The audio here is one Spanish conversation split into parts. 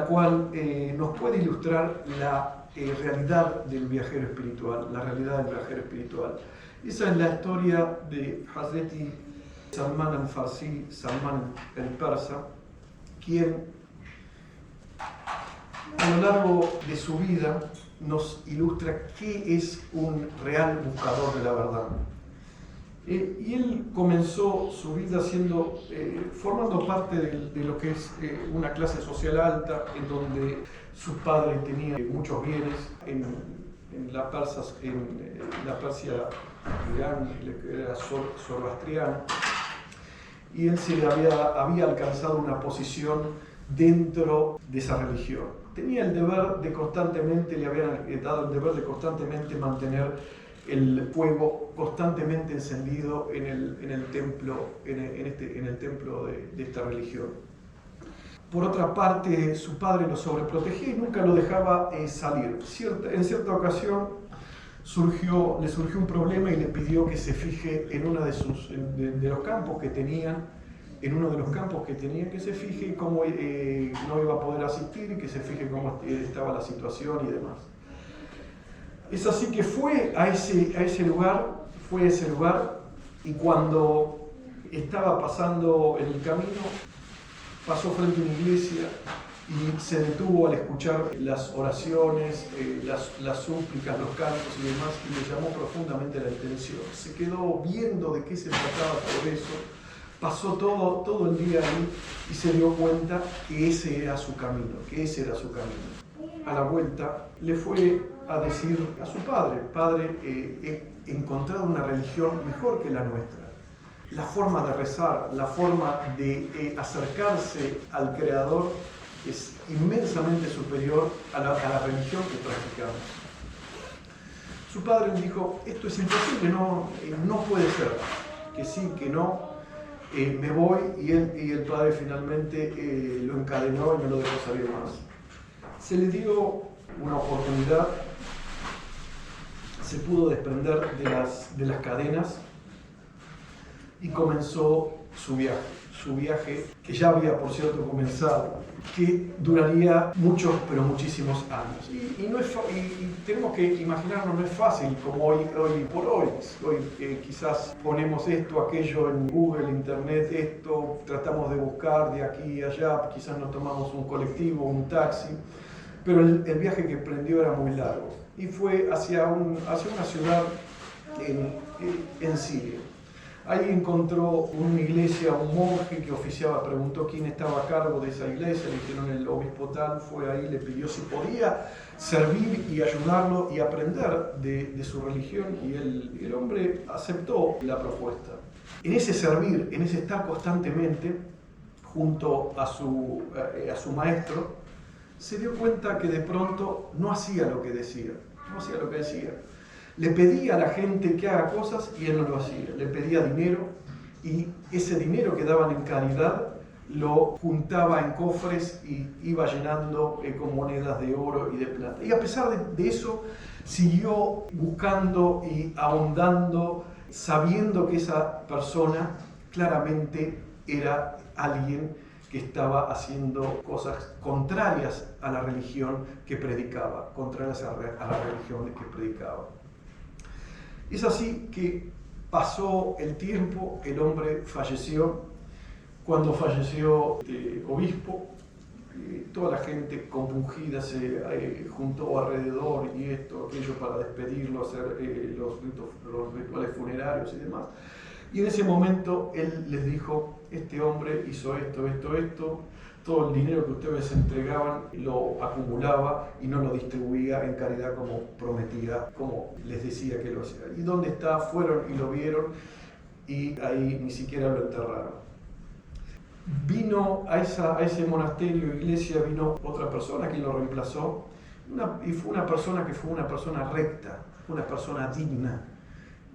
cual nos puede ilustrar la realidad del viajero espiritual, la realidad del viajero espiritual. Esa es la historia de Hazreti Salman al-Farsi, Salman el Persa, quien a lo largo de su vida nos ilustra qué es un real buscador de la verdad. Y él comenzó su vida formando parte de lo que es una clase social alta, en donde su padre tenía muchos bienes en la Persia, Irán, que era zoroastriana, y él había alcanzado una posición dentro de esa religión. Tenía el deber de constantemente, le habían dado el deber de constantemente mantener el fuego constantemente encendido en el templo de esta religión. Por otra parte, su padre lo sobreprotegía y nunca lo dejaba salir. En cierta ocasión le surgió un problema y le pidió que se fije en uno de los campos que tenían, que se fije cómo no iba a poder asistir y que se fije cómo estaba la situación y demás. Es así que fue a ese lugar y cuando estaba pasando en el camino, pasó frente a una iglesia y se detuvo al escuchar las oraciones, las súplicas, los cantos y demás, y le llamó profundamente la atención. Se quedó viendo de qué se trataba todo eso, pasó todo el día ahí y se dio cuenta que ese era su camino. A la vuelta le fue a decir a su padre: he encontrado una religión mejor que la nuestra. La forma de rezar, la forma de acercarse al Creador es inmensamente superior a la religión que practicamos. Su padre le dijo: esto es imposible, no puede ser, que sí, que no, me voy, y el padre finalmente lo encadenó y no lo dejó salir más. Se le dio una oportunidad, se pudo desprender de las cadenas y comenzó su viaje que ya había, por cierto, comenzado, que duraría muchos, pero muchísimos años. Y tenemos que imaginarnos, no es fácil como hoy por hoy. Quizás ponemos esto, aquello en Google, Internet, tratamos de buscar de aquí y allá, quizás nos tomamos un colectivo, un taxi, pero el viaje que emprendió era muy largo y fue hacia una ciudad en Siria. Ahí encontró una iglesia, un monje que oficiaba, preguntó quién estaba a cargo de esa iglesia, le dijeron el obispo tal, fue ahí, le pidió si podía servir y ayudarlo y aprender de su religión, y el hombre aceptó la propuesta. En ese servir, en ese estar constantemente junto a su maestro, se dio cuenta que de pronto no hacía lo que decía. Le pedía a la gente que haga cosas y él no lo hacía. Le pedía dinero y ese dinero que daban en caridad lo juntaba en cofres y iba llenando con monedas de oro y de plata. Y a pesar de eso, siguió buscando y ahondando, sabiendo que esa persona claramente era alguien que estaba haciendo cosas contrarias a la religión que predicaba, Es así que pasó el tiempo, el hombre falleció. Cuando falleció el obispo, toda la gente compungida se juntó alrededor y aquello para despedirlo, hacer los rituales funerarios y demás. Y en ese momento él les dijo: este hombre hizo esto, todo el dinero que ustedes entregaban lo acumulaba y no lo distribuía en caridad como prometía, como les decía que lo hacía. ¿Y dónde está? Fueron y lo vieron y ahí ni siquiera lo enterraron. Vino a ese monasterio, iglesia, vino otra persona que lo reemplazó y fue una persona recta, una persona digna.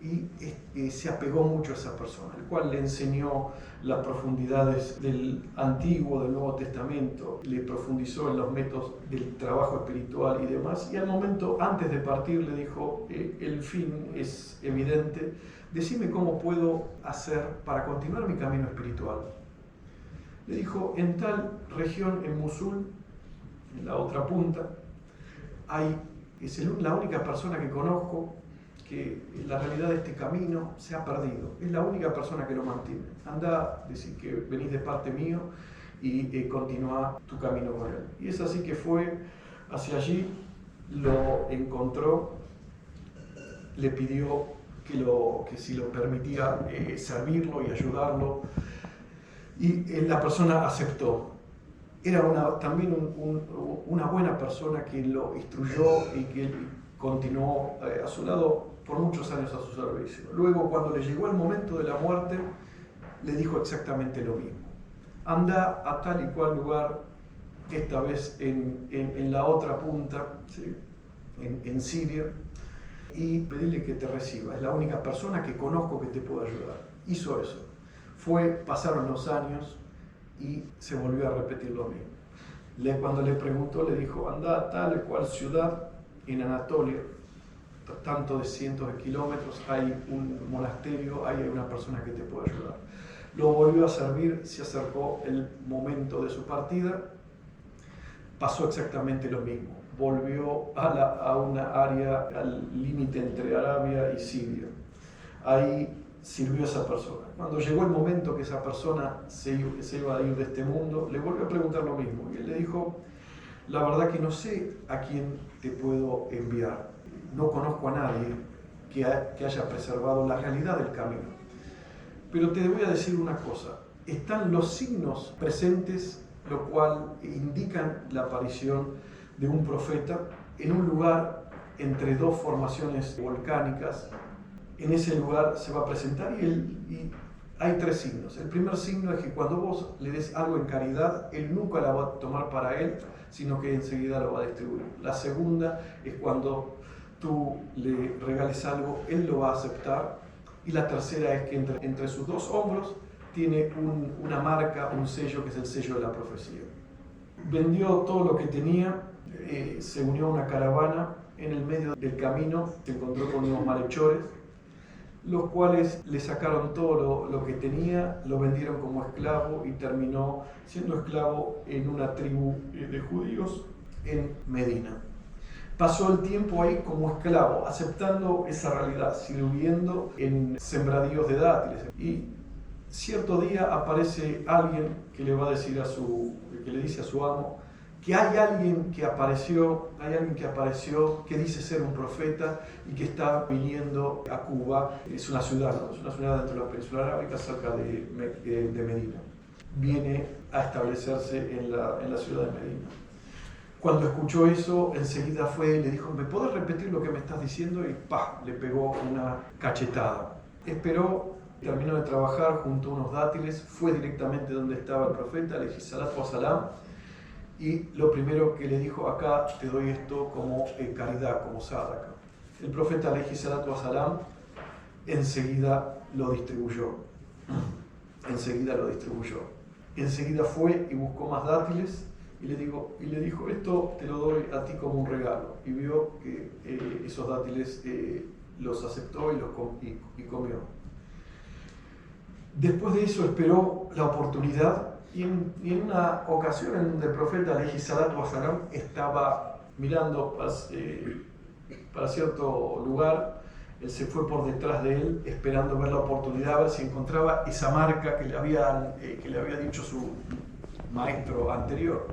Y se apegó mucho a esa persona, el cual le enseñó las profundidades del Antiguo, del Nuevo Testamento, le profundizó en los métodos del trabajo espiritual y demás, y al momento, antes de partir, le dijo: el fin es evidente, decime cómo puedo hacer para continuar mi camino espiritual. Le dijo: en tal región, en Mosul, en la otra punta, es la única persona que conozco que en la realidad de este camino se ha perdido. Es la única persona que lo mantiene. Anda, decir que venís de parte mío y continúa tu camino con él. Y es así que fue hacia allí, lo encontró, le pidió que si lo permitía servirlo y ayudarlo, y la persona aceptó. Era también una buena persona que lo instruyó y que continuó a su lado por muchos años a su servicio. Luego, cuando le llegó el momento de la muerte, le dijo exactamente lo mismo. Anda a tal y cual lugar, esta vez en la otra punta, ¿sí? en Siria, y pedirle que te reciba. Es la única persona que conozco que te puede ayudar. Hizo eso. Pasaron los años y se volvió a repetir lo mismo. Cuando le preguntó, le dijo, anda a tal y cual ciudad en Anatolia, tanto de cientos de kilómetros, hay un monasterio, hay una persona que te puede ayudar. Lo volvió a servir, se acercó el momento de su partida, pasó exactamente lo mismo. Volvió a una área, al límite entre Arabia y Siria. Ahí sirvió a esa persona. Cuando llegó el momento que esa persona se iba a ir de este mundo, le volvió a preguntar lo mismo. Y él le dijo, la verdad que no sé a quién te puedo enviar. No conozco a nadie que haya preservado la realidad del camino. Pero te voy a decir una cosa. Están los signos presentes, lo cual indican la aparición de un profeta en un lugar entre dos formaciones volcánicas. En ese lugar se va a presentar y hay tres signos. El primer signo es que cuando vos le des algo en caridad, él nunca la va a tomar para él, sino que enseguida lo va a distribuir. La segunda es cuando tú le regales algo, él lo va a aceptar. Y la tercera es que entre sus dos hombros tiene una marca, un sello que es el sello de la profecía. Vendió todo lo que tenía, se unió a una caravana. En el medio del camino se encontró con unos malhechores, los cuales le sacaron todo lo que tenía, lo vendieron como esclavo y terminó siendo esclavo en una tribu de judíos en Medina. Pasó el tiempo ahí como esclavo, aceptando esa realidad, sirviendo en sembradíos de dátiles. Y cierto día aparece alguien que le va a decir que le dice a su amo que hay alguien que apareció, que dice ser un profeta y que está viniendo a Cuba. Es una ciudad dentro de la península arábica, cerca de Medina. Viene a establecerse en la ciudad de Medina. Cuando escuchó eso, enseguida fue y le dijo, ¿me podés repetir lo que me estás diciendo? Y ¡pah!, le pegó una cachetada. Esperó, terminó de trabajar junto a unos dátiles, fue directamente donde estaba el profeta, alayhi salatu wa salam, y lo primero que le dijo, acá te doy esto como caridad, como sadaqa. El profeta alayhi salatu wa salam enseguida lo distribuyó. Enseguida fue y buscó más dátiles y le dijo, esto te lo doy a ti como un regalo. Y vio que esos dátiles los aceptó y comió. Después de eso esperó la oportunidad y en una ocasión en donde el profeta alayhi salatu wa salam estaba mirando para cierto lugar, él se fue por detrás de él esperando ver la oportunidad, a ver si encontraba esa marca que le había dicho su maestro anterior.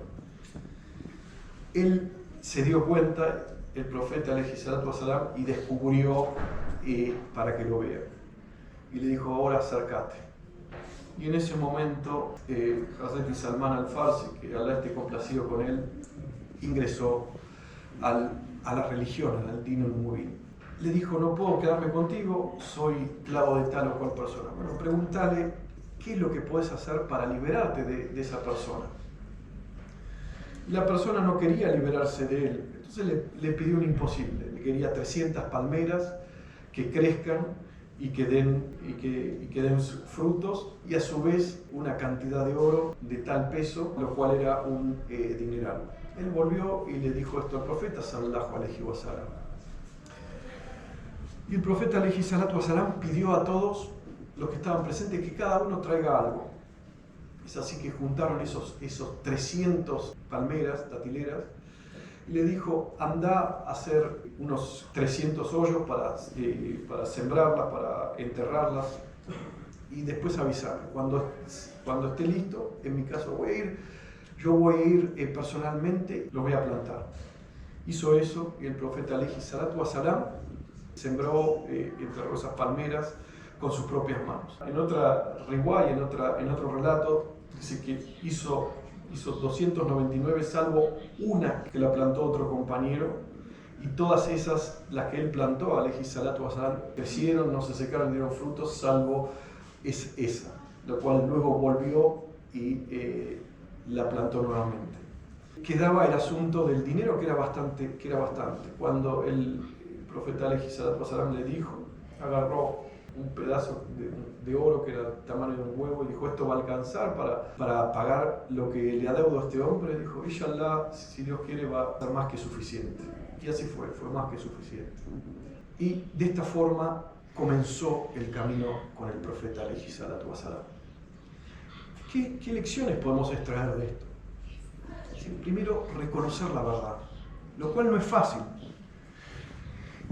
Él se dio cuenta, el profeta alayhi salatu wa salam, y descubrió para que lo vea. Y le dijo, ahora acércate. Y en ese momento, Hazrat Salman al-Farsi, que Allah esté complacido con él, ingresó a la religión, al Din al-Mubin. Le dijo, no puedo quedarme contigo, soy esclavo de tal o cual persona. Bueno, pregúntale qué es lo que puedes hacer para liberarte de esa persona. La persona no quería liberarse de él, entonces le pidió un imposible. Le quería 300 palmeras que crezcan y que den frutos, y a su vez una cantidad de oro de tal peso, lo cual era un dineral. Él volvió y le dijo esto al profeta sallallahu alaihi wasallam. Y el profeta alayhi salatu wasallam pidió a todos los que estaban presentes que cada uno traiga algo. Es así que juntaron esos 300 palmeras, datileras, y le dijo, anda a hacer unos 300 hoyos para sembrarlas, para enterrarlas, y después avisarme. Cuando esté listo, en mi caso yo voy a ir personalmente, lo voy a plantar. Hizo eso y el profeta alayhi salatu wasalam sembró, enterró esas palmeras con sus propias manos. En otra riwaya, en otro relato, dice que hizo 299 salvo una que la plantó otro compañero, y todas esas, las que él plantó, alayhi salatu wasalam, crecieron, no se secaron, dieron frutos, salvo esa, la cual luego volvió y la plantó nuevamente. Quedaba el asunto del dinero, que era bastante. Cuando el profeta alayhi salatu wasalam le dijo, agarró un pedazo de oro que era el tamaño de un huevo y dijo, esto va a alcanzar para pagar lo que le adeudo a este hombre. Dijo, inshallah, si Dios quiere va a ser más que suficiente. Y así fue más que suficiente. Y de esta forma comenzó el camino con el profeta alayhi salatu wasalam. ¿Qué lecciones podemos extraer de esto? Primero, reconocer la verdad, lo cual no es fácil.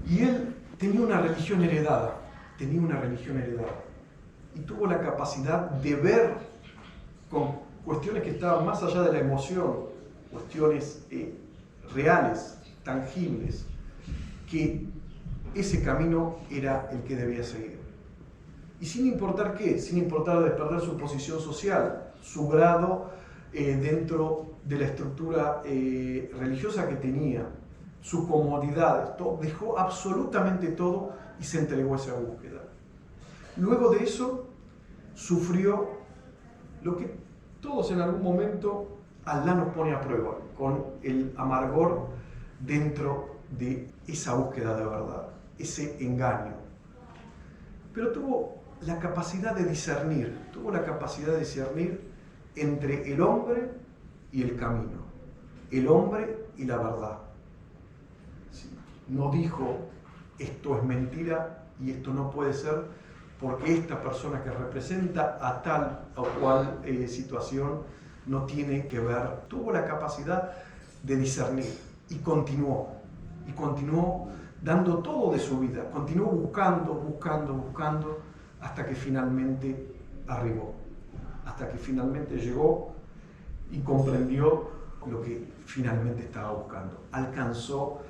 Y él tenía una religión heredada, y tuvo la capacidad de ver con cuestiones que estaban más allá de la emoción, cuestiones reales, tangibles, que ese camino era el que debía seguir. Y sin importar de perder su posición social, su grado dentro de la estructura religiosa que tenía, sus comodidades, todo, dejó absolutamente todo y se entregó a esa búsqueda. Luego de eso, sufrió lo que todos en algún momento Allah nos pone a prueba, con el amargor dentro de esa búsqueda de verdad, ese engaño. Pero tuvo la capacidad de discernir entre el hombre y el camino, el hombre y la verdad. ¿Sí? No dijo, esto es mentira y esto no puede ser porque esta persona que representa a tal o cual situación no tiene que ver. Tuvo la capacidad de discernir y continuó dando todo de su vida, continuó buscando hasta que finalmente arribó, hasta que finalmente llegó y comprendió lo que finalmente estaba buscando. Alcanzó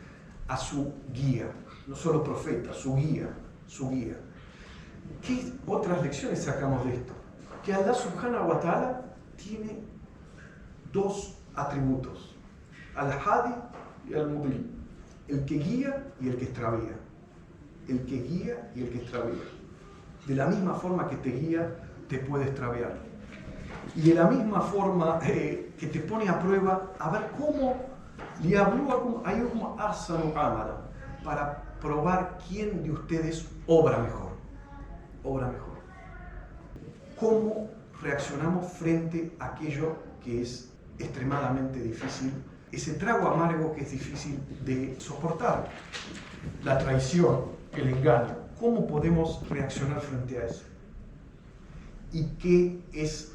a su guía, no solo profeta, su guía. ¿Qué otras lecciones sacamos de esto? Que Allah subhanahu wa ta'ala tiene dos atributos, al-hadi y al-mudil, el que guía y el que extravía. De la misma forma que te guía, te puede extraviar. Y de la misma forma que te pone a prueba, a ver cómo para probar quién de ustedes obra mejor. ¿Cómo reaccionamos frente a aquello que es extremadamente difícil, ese trago amargo que es difícil de soportar? La traición, el engaño. ¿Cómo podemos reaccionar frente a eso? ¿Y qué es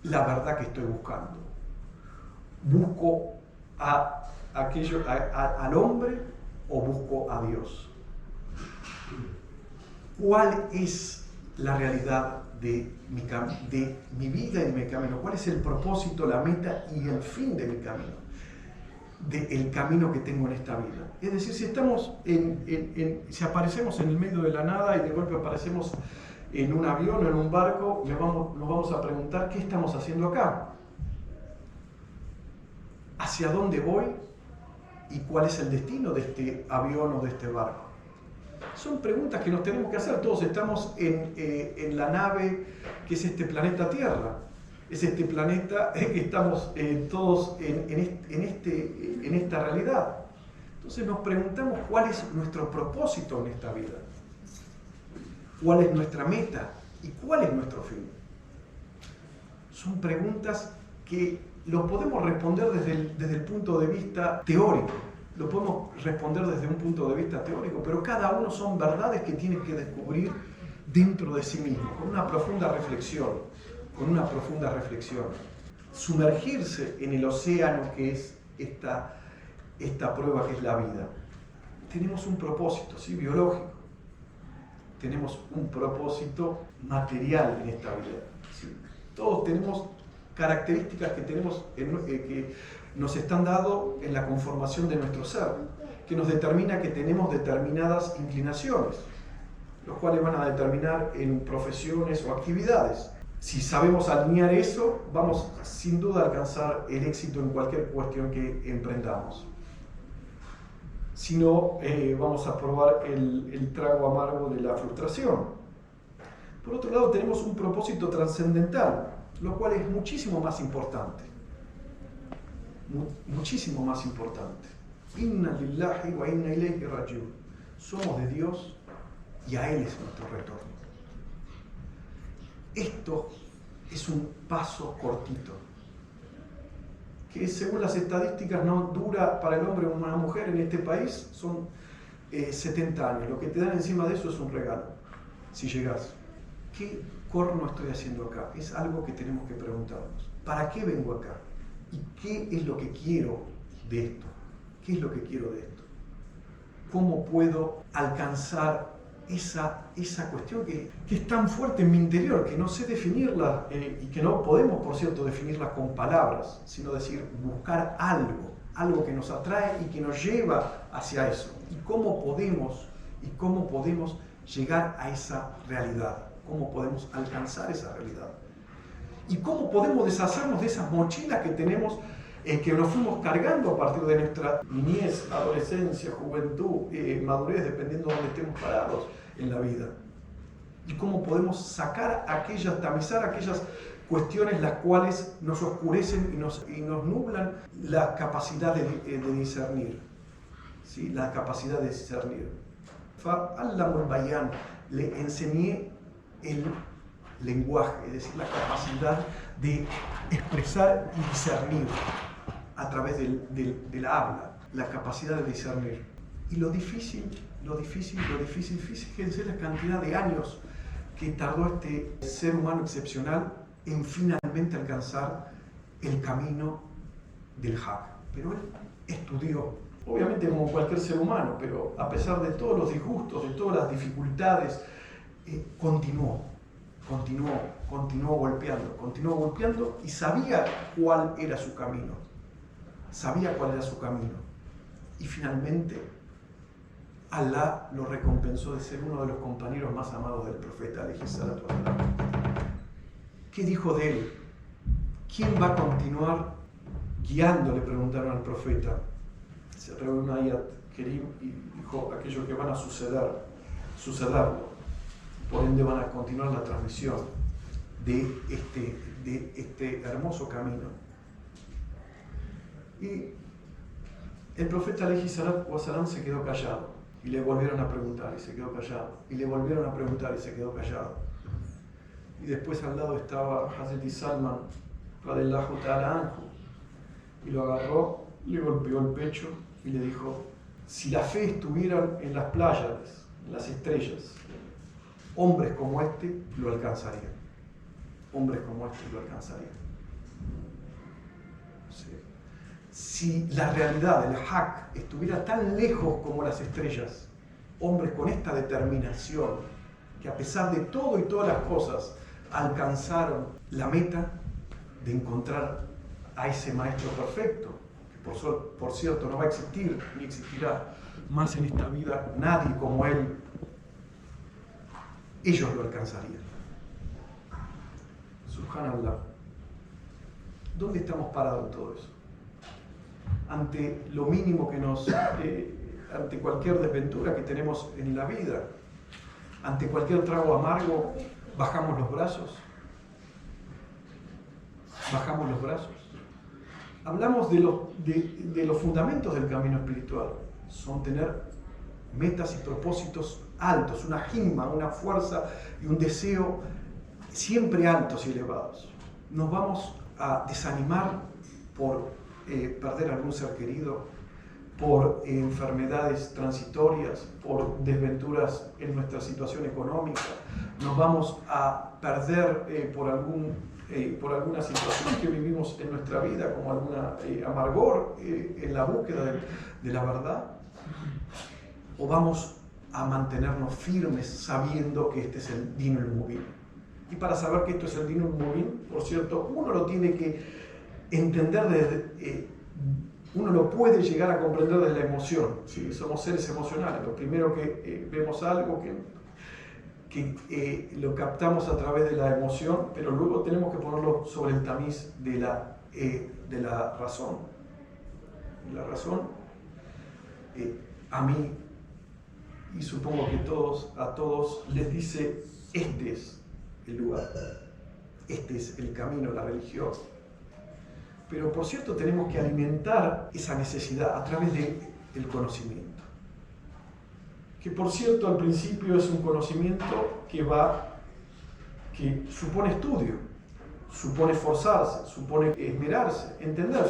la verdad que estoy buscando? ¿Busco al hombre o busco a Dios? ¿Cuál es la realidad de mi vida y de mi camino? ¿Cuál es el propósito, la meta y el fin de mi camino? Del camino que tengo en esta vida. Es decir, si aparecemos en el medio de la nada y de golpe aparecemos en un avión o en un barco, nos vamos a preguntar qué estamos haciendo acá, hacia dónde voy y cuál es el destino de este avión o de este barco. Son preguntas que nos tenemos que hacer. Todos estamos en la nave que es este planeta Tierra. Es este planeta que estamos todos en esta realidad. Entonces nos preguntamos cuál es nuestro propósito en esta vida, cuál es nuestra meta y cuál es nuestro fin. Son preguntas que lo podemos responder desde el punto de vista teórico, pero cada uno son verdades que tienen que descubrir dentro de sí mismo, con una profunda reflexión, con una profunda reflexión. Sumergirse en el océano que es esta prueba que es la vida. Tenemos un propósito, ¿sí? Biológico. Tenemos un propósito material en esta vida, ¿sí? Todos tenemos características que nos están dadas en la conformación de nuestro ser, que nos determina que tenemos determinadas inclinaciones, los cuales van a determinar en profesiones o actividades. Si sabemos alinear eso, vamos sin duda a alcanzar el éxito en cualquier cuestión que emprendamos. Si no, vamos a probar el trago amargo de la frustración. Por otro lado, tenemos un propósito trascendental, lo cual es muchísimo más importante. Muchísimo más importante. Inna lillahi wa inna ilayhi raji'un. Somos de Dios y a Él es nuestro retorno. Esto es un paso cortito, que según las estadísticas no dura para el hombre o una mujer en este país, son 70 años. Lo que te dan encima de eso es un regalo, si llegas. ¿Qué corno estoy haciendo acá? Es algo que tenemos que preguntarnos. ¿Para qué vengo acá? ¿Y qué es lo que quiero de esto? ¿Qué es lo que quiero de esto? ¿Cómo puedo alcanzar esa cuestión que es tan fuerte en mi interior, que no sé definirla y que no podemos, por cierto, definirla con palabras, sino decir, buscar algo que nos atrae y que nos lleva hacia eso? ¿Y cómo podemos llegar a esa realidad? ¿Cómo podemos alcanzar esa realidad? ¿Y cómo podemos deshacernos de esas mochilas que tenemos, que nos fuimos cargando a partir de nuestra niñez, adolescencia, juventud, madurez, dependiendo de dónde estemos parados en la vida? ¿Y cómo podemos tamizar aquellas cuestiones las cuales nos oscurecen y nos nublan la capacidad de discernir? ¿Sí? La capacidad de discernir. Fa'allamul bayan, le enseñé el lenguaje, es decir, la capacidad de expresar y discernir a través de la habla, la capacidad de discernir. Y lo difícil, fíjense la cantidad de años que tardó este ser humano excepcional en finalmente alcanzar el camino del Haq. Pero él estudió, obviamente como cualquier ser humano, pero a pesar de todos los disgustos, de todas las dificultades, continuó golpeando y sabía cuál era su camino. Y finalmente Alá lo recompensó de ser uno de los compañeros más amados del profeta, alayhi salatu wa salam. ¿Qué dijo de él? ¿Quién va a continuar guiando? Le preguntaron al profeta. Se reveló un ayat kerim y dijo: aquellos que van a sucederlo. Por ende van a continuar la transmisión de este hermoso camino. Y el profeta alayhi salatu wa salam se quedó callado. Y le volvieron a preguntar y se quedó callado. Y le volvieron a preguntar y se quedó callado. Y después al lado estaba Hazrat Salman radiyallahu ta'ala anhu. Y lo agarró, le golpeó el pecho y le dijo: si la fe estuviera en las playas, en las estrellas, hombres como este lo alcanzarían. Sí. Si la realidad del Haq estuviera tan lejos como las estrellas, hombres con esta determinación, que a pesar de todo y todas las cosas, alcanzaron la meta de encontrar a ese maestro perfecto, que por cierto no va a existir ni existirá más en esta vida nadie como él, ellos lo alcanzarían. Subhanallah. ¿Dónde estamos parados en todo eso? Ante lo mínimo ante cualquier desventura que tenemos en la vida, ante cualquier trago amargo, bajamos los brazos. Hablamos de los fundamentos del camino espiritual. Son tener metas y propósitos altos, una himma, una fuerza y un deseo siempre altos y elevados. Nos vamos a desanimar por perder algún ser querido, por enfermedades transitorias, por desventuras en nuestra situación económica. Nos vamos a perder por algún por alguna situación que vivimos en nuestra vida, como alguna amargor en la búsqueda de la verdad, o vamos a mantenernos firmes sabiendo que este es el Din al-Mubin. Y para saber que esto es el Din al-Mubin, por cierto, uno lo tiene que entender desde... uno lo puede llegar a comprender desde la emoción, ¿sí? Somos seres emocionales. Lo primero que vemos algo que lo captamos a través de la emoción, pero luego tenemos que ponerlo sobre el tamiz de la razón. La razón, a mí, y supongo que a todos les dice, este es el lugar, este es el camino, la religión. Pero por cierto tenemos que alimentar esa necesidad a través del conocimiento. Que por cierto al principio es un conocimiento que supone estudio, supone esforzarse, supone esmerarse, entender.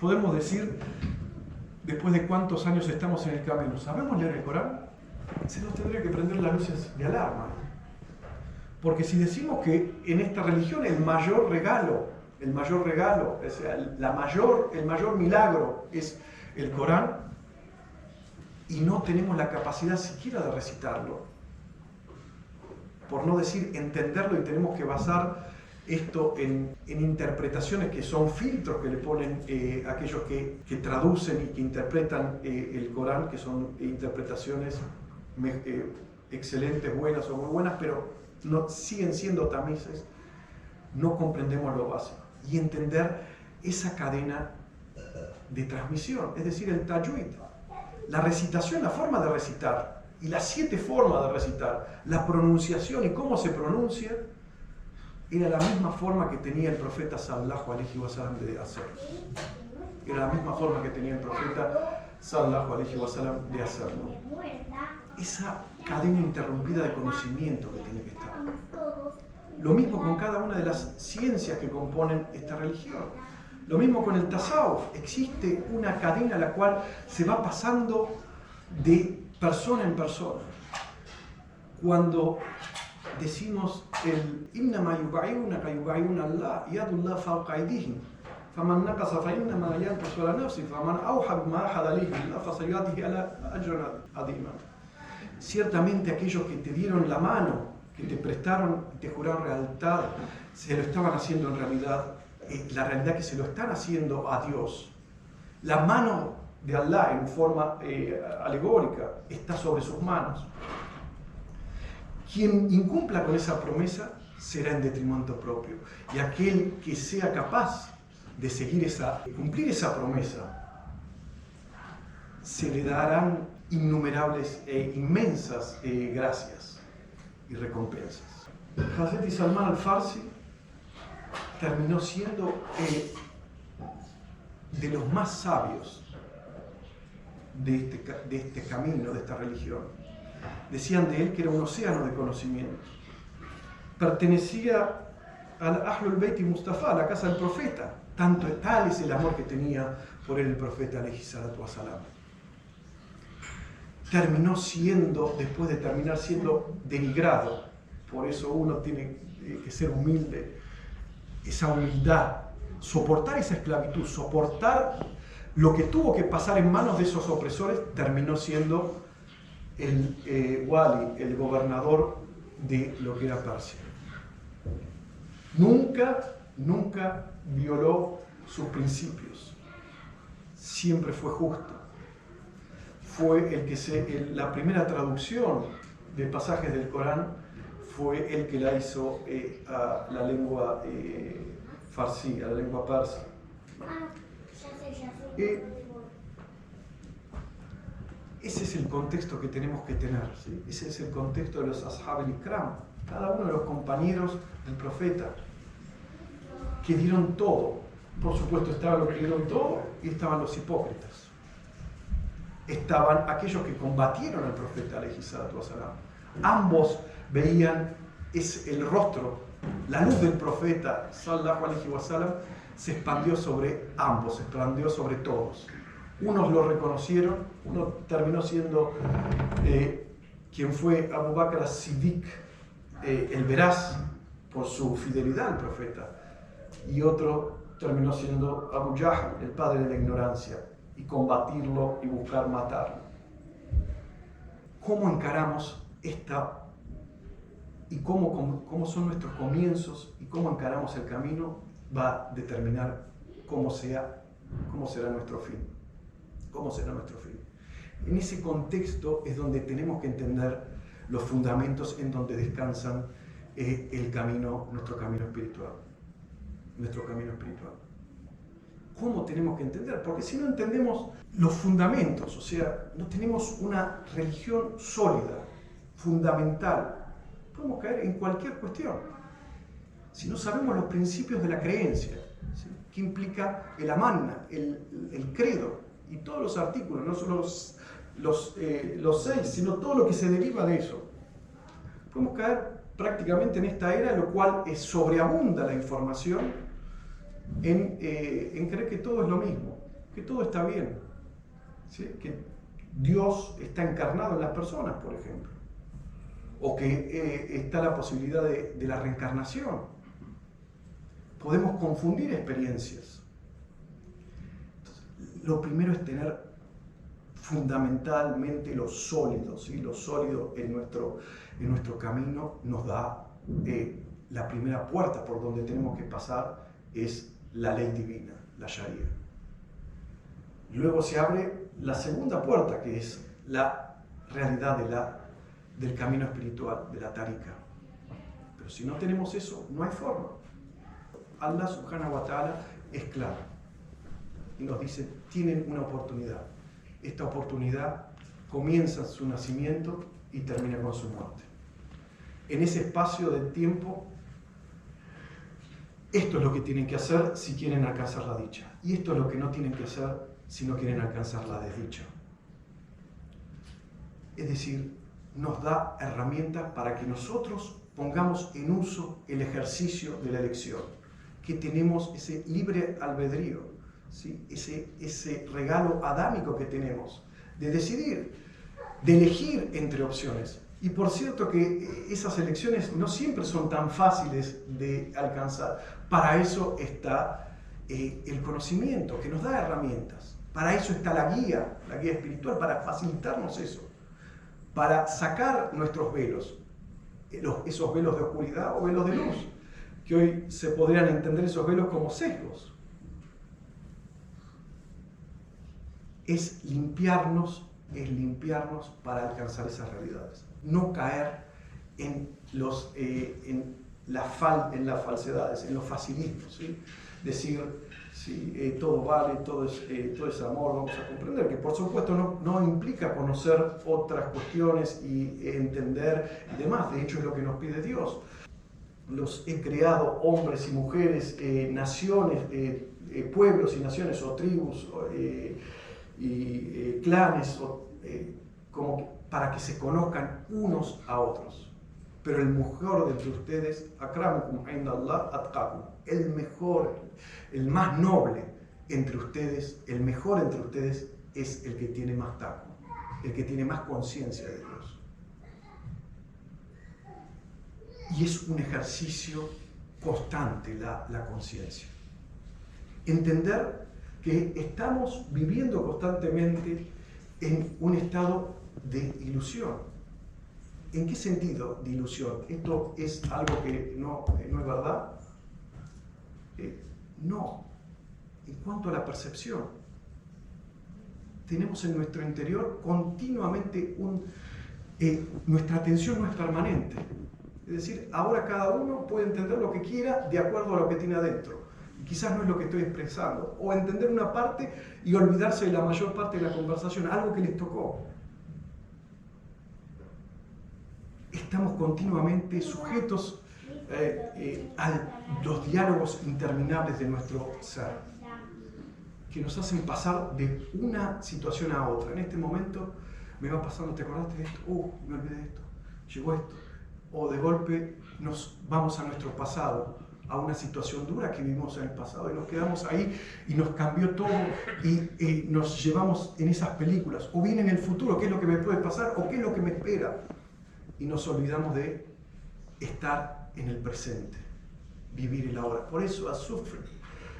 Podemos decir, después de cuántos años estamos en el camino, ¿sabemos leer el Corán? Se nos tendría que prender las luces de alarma. Porque si decimos que en esta religión el mayor regalo, o sea, el mayor milagro es el Corán, y no tenemos la capacidad siquiera de recitarlo, por no decir entenderlo, y tenemos que basar esto en interpretaciones que son filtros que le ponen aquellos que traducen y que interpretan el Corán, que son interpretaciones excelentes, buenas o muy buenas, pero no, siguen siendo tamices. No comprendemos lo básico. Y entender esa cadena de transmisión, es decir, el tajwid, la recitación, la forma de recitar, y las 7 formas de recitar, la pronunciación y cómo se pronuncia, era la misma forma que tenía el profeta sallallahu alaihi wasallam de hacerlo. Era la misma forma que tenía el profeta sallallahu alaihi wasallam de hacerlo. Esa cadena interrumpida de conocimiento que tiene que estar. Lo mismo con cada una de las ciencias que componen esta religión. Lo mismo con el tasawuf. Existe una cadena a la cual se va pasando de persona en persona. Cuando decimos el innama yubayunaka yubayuna Allah yadullah fawqa aydihim faman naqasa fa innama yanqusu ala nafsi faman awha bima ahada alayhi Allah fasayatihi ala ajran adima. Ciertamente aquellos que te dieron la mano, que te prestaron y te juraron lealtad, se lo estaban haciendo en realidad, la realidad que se lo están haciendo a Dios. La mano de Allah en forma alegórica está sobre sus manos. Quien incumpla con esa promesa será en detrimento propio. Y aquel que sea capaz de cumplir esa promesa, se le darán innumerables e inmensas gracias y recompensas. Hazrat Salman al-Farsi terminó siendo de los más sabios de este camino, de esta religión. Decían de él que era un océano de conocimiento. Pertenecía al Ahlul Bayt Mustafa, a la casa del profeta. Tal es el amor que tenía por él el profeta alayhi salatu wa salam. Terminó siendo, después de terminar siendo denigrado, por eso uno tiene que ser humilde, esa humildad, soportar esa esclavitud, soportar lo que tuvo que pasar en manos de esos opresores, terminó siendo el wali, el gobernador de lo que era Persia. Nunca violó sus principios, siempre fue justo. Fue la primera traducción de pasajes del Corán fue el que la hizo a la lengua farsi, a la lengua persa. Ese es el contexto que tenemos que tener, ¿sí? Ese es el contexto de los ashab al-ikram, cada uno de los compañeros del profeta, que dieron todo. Por supuesto estaban los que dieron todo y estaban los hipócritas. Estaban aquellos que combatieron al profeta alayhi salatu wa salam. Ambos veían el rostro, la luz del profeta sallallahu alayhi wa sallam se expandió sobre ambos, se expandió sobre todos. Unos lo reconocieron, uno terminó siendo quien fue Abu Bakr as-Siddiq el veraz por su fidelidad al profeta, y otro terminó siendo Abu Jahl, el padre de la ignorancia, y combatirlo y buscar matarlo. ¿Cómo encaramos esta y cómo son nuestros comienzos y cómo encaramos el camino? Va a determinar cómo será nuestro fin. ¿Cómo será nuestro fin? En ese contexto es donde tenemos que entender los fundamentos en donde descansan nuestro camino espiritual. Nuestro camino espiritual. ¿Cómo tenemos que entender? Porque si no entendemos los fundamentos, o sea, no tenemos una religión sólida, fundamental, podemos caer en cualquier cuestión. Si no sabemos los principios de la creencia, ¿sí? ¿Qué implica el amanna, el credo y todos los artículos, no solo los 6, sino todo lo que se deriva de eso? Podemos caer prácticamente en esta era, en lo cual sobreabunda la información en creer que todo es lo mismo, que todo está bien, ¿sí? Que Dios está encarnado en las personas, por ejemplo, o que está la posibilidad de la reencarnación. Podemos confundir experiencias. Entonces, lo primero es tener fundamentalmente lo sólido, ¿sí? Lo sólido en nuestro camino nos da la primera puerta por donde tenemos que pasar, es la ley divina, la Sharia. Luego se abre la segunda puerta, que es la realidad del camino espiritual, de la tarika. Pero si no tenemos eso, no hay forma. Allah subhanahu wa ta'ala es claro y nos dice, tienen una oportunidad. Esta oportunidad comienza su nacimiento y termina con su muerte. En ese espacio de tiempo, esto es lo que tienen que hacer si quieren alcanzar la dicha. Y esto es lo que no tienen que hacer si no quieren alcanzar la desdicha. Es decir, nos da herramientas para que nosotros pongamos en uso el ejercicio de la elección, que tenemos ese libre albedrío, ¿sí? ese regalo adámico que tenemos de decidir, de elegir entre opciones. Y por cierto que esas elecciones no siempre son tan fáciles de alcanzar. Para eso está el conocimiento, que nos da herramientas. Para eso está la guía espiritual, para facilitarnos eso. Para sacar nuestros velos, esos velos de oscuridad o velos de luz, que hoy se podrían entender esos velos como sesgos. Es limpiarnos para alcanzar esas realidades. No caer en las falsedades, en los facilismos, ¿sí? Decir, sí, todo vale, todo es amor, vamos a comprender que por supuesto no implica conocer otras cuestiones y entender y demás. De hecho es lo que nos pide Dios. Los he creado hombres y mujeres, naciones, pueblos y naciones o tribus y clanes como para que se conozcan unos a otros. Pero el mejor de entre ustedes, akramukum inda Allah atqakum, el mejor, el más noble entre ustedes, el mejor entre ustedes es el que tiene más taqwa, el que tiene más conciencia de Dios. Y es un ejercicio constante la conciencia. Entender que estamos viviendo constantemente en un estado de ilusión. ¿En qué sentido de ilusión? ¿Esto es algo que no es verdad? No. En cuanto a la percepción, tenemos en nuestro interior continuamente nuestra atención no es permanente. Es decir, ahora cada uno puede entender lo que quiera de acuerdo a lo que tiene adentro. Y quizás no es lo que estoy expresando. O entender una parte y olvidarse de la mayor parte de la conversación, algo que les tocó. Estamos continuamente sujetos a los diálogos interminables de nuestro ser, que nos hacen pasar de una situación a otra. En este momento me va pasando, ¿te acordaste de esto? Me olvidé de esto, llegó esto. O de golpe nos vamos a nuestro pasado, a una situación dura que vivimos en el pasado y nos quedamos ahí y nos cambió todo y nos llevamos en esas películas. O bien en el futuro, ¿qué es lo que me puede pasar? O qué es lo que me espera. Y nos olvidamos de estar en el presente, vivir el ahora. Por eso as-sufr,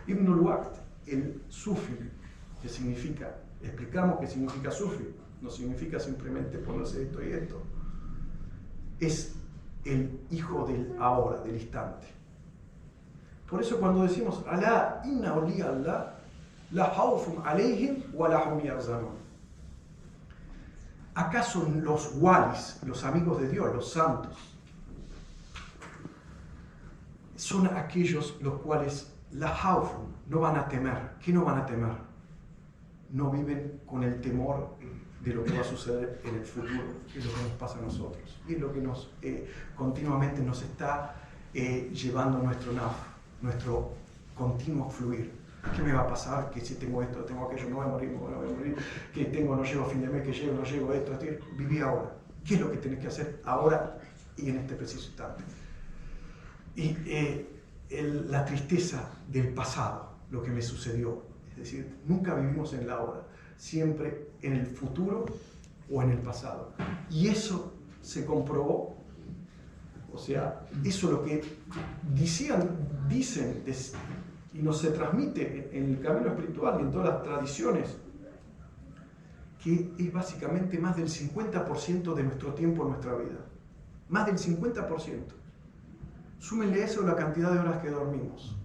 Ibn al-Waqt, el sufri, que significa, explicamos qué significa sufri, no significa simplemente ponerse esto y esto, es el hijo del ahora, del instante. Por eso cuando decimos Alá inna awliya Allah la khawfun alayhim wa la hum yahzanun. ¿Acaso los walis, los amigos de Dios, los santos, son aquellos los cuales la khawfun, no van a temer? ¿Qué no van a temer? No viven con el temor de lo que va a suceder en el futuro, que es lo que nos pasa a nosotros, y es lo que nos continuamente nos está llevando nuestro continuo fluir. ¿Qué me va a pasar? Que si tengo esto, tengo aquello, no voy a morir, no voy a morir, que tengo, no llego a fin de mes, que llego, no llego esto, viví ahora. ¿Qué es lo que tenés que hacer ahora y en este preciso instante? Y la tristeza del pasado, lo que me sucedió, es decir, nunca vivimos en la hora, siempre en el futuro o en el pasado. Y eso se comprobó, o sea, eso es lo que dicen y nos se transmite en el camino espiritual y en todas las tradiciones, que es básicamente más del 50% de nuestro tiempo en nuestra vida. Más del 50%. Súmenle eso la cantidad de horas que dormimos.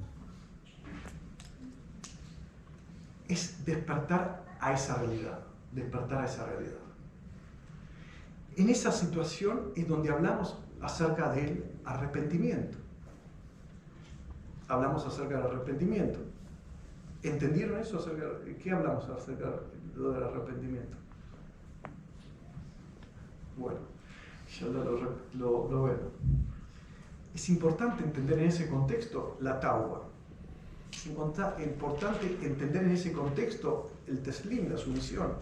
Es despertar a esa realidad, despertar a esa realidad. En esa situación es donde hablamos acerca del arrepentimiento. Hablamos acerca del arrepentimiento. ¿Entendieron eso? ¿Qué hablamos acerca del arrepentimiento? Bueno, ya lo veo. Es importante entender en ese contexto la tauba. Es importante entender en ese contexto el teslim, la sumisión.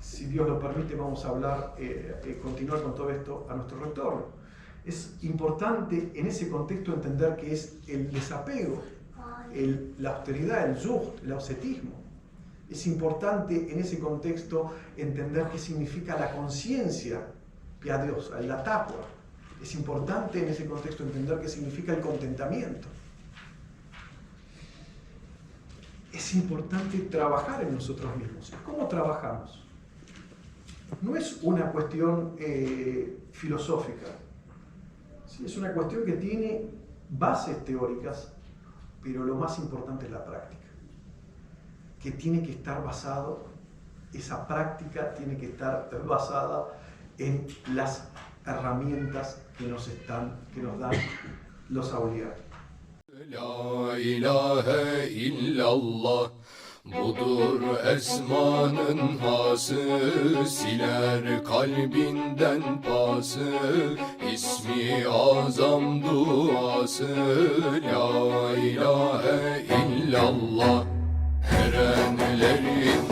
Si Dios lo permite, vamos a hablar, continuar con todo esto a nuestro retorno. Es importante en ese contexto entender que es el desapego, la austeridad, el zuhd, el ascetismo. Es importante en ese contexto entender qué significa la conciencia piadosa, la taqwa. Es importante en ese contexto entender qué significa el contentamiento. Es importante trabajar en nosotros mismos. ¿Cómo trabajamos? No es una cuestión filosófica. Sí, es una cuestión que tiene bases teóricas, pero lo más importante es la práctica. Que tiene que estar basado, esa práctica tiene que estar basada en las herramientas que nos dan los awliya. La ilahe illallah, budur esmanın hası, siler kalbinden pası, ismi azam duası. La ilahe illallah, erenlerin